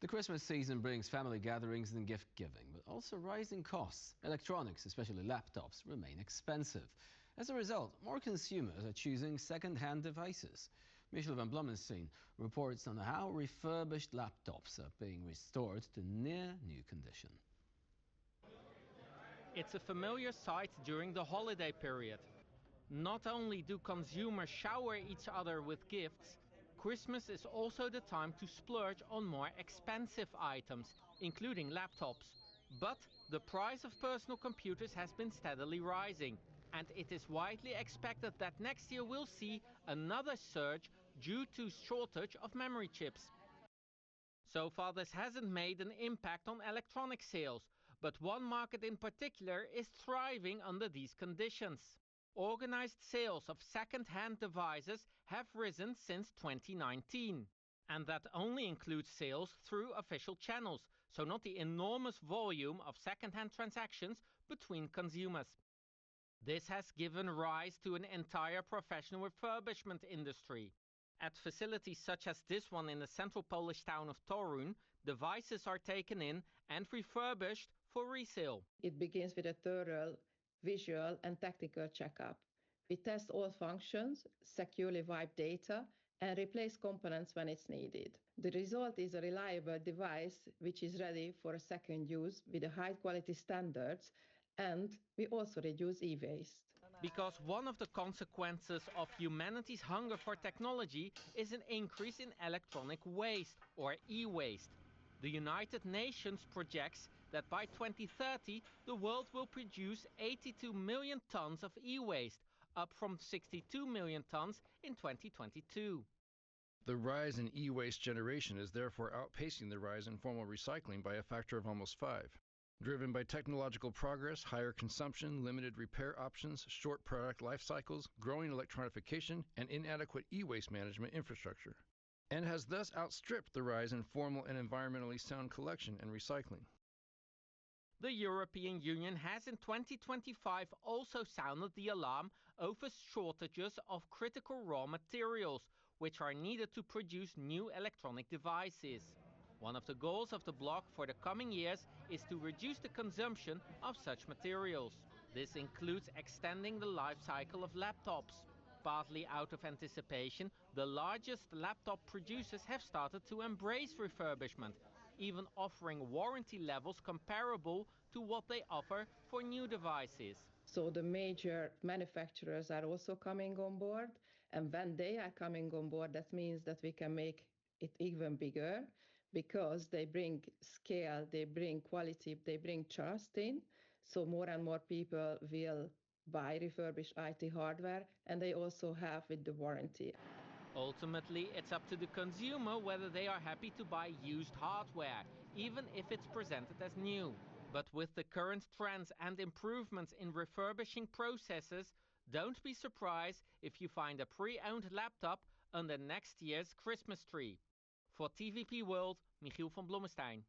The Christmas season brings family gatherings and gift giving, but also rising costs. Electronics, especially laptops, remain expensive. As a result, more consumers are choosing second-hand devices. Michel van Blommestein reports on how refurbished laptops are being restored to near-new condition. It's a familiar sight during the holiday period. Not only do consumers shower each other with gifts, Christmas is also the time to splurge on more expensive items, including laptops. But the price of personal computers has been steadily rising, and it is widely expected that next year we'll see another surge due to shortage of memory chips. So far, this hasn't made an impact on electronic sales, but one market in particular is thriving under these conditions. Organized sales of second-hand devices have risen since 2019. And that only includes sales through official channels, so not the enormous volume of second-hand transactions between consumers. This has given rise to an entire professional refurbishment industry. At facilities such as this one in the central Polish town of Toruń, devices are taken in and refurbished for resale. It begins with a thorough visual and technical checkup. We test all functions, securely wipe data, and replace components when it's needed. The result is a reliable device which is ready for a second use with high quality standards, and we also reduce e-waste. Because one of the consequences of humanity's hunger for technology is an increase in electronic waste, or e-waste. The United Nations projects that by 2030 the world will produce 82 million tons of e-waste, up from 62 million tons in 2022. The rise in e-waste generation is therefore outpacing the rise in formal recycling by a factor of almost 5. Driven by technological progress, higher consumption, limited repair options, short product life cycles, growing electronification, and inadequate e-waste management infrastructure, and has thus outstripped the rise in formal and environmentally sound collection and recycling. The European Union has in 2025 also sounded the alarm over shortages of critical raw materials, which are needed to produce new electronic devices. One of the goals of the bloc for the coming years is to reduce the consumption of such materials. This includes extending the life cycle of laptops. Partly out of anticipation, the largest laptop producers have started to embrace refurbishment, even offering warranty levels comparable to what they offer for new devices. So the major manufacturers are also coming on board, and when they are coming on board, that means that we can make it even bigger, because they bring scale, they bring quality, they bring trust in. So more and more people will buy refurbished IT hardware, and they also have with the warranty. Ultimately, it's up to the consumer whether they are happy to buy used hardware, even if it's presented as new. But with the current trends and improvements in refurbishing processes, don't be surprised if you find a pre-owned laptop under next year's Christmas tree. For TVP World, Michiel van Blommestein.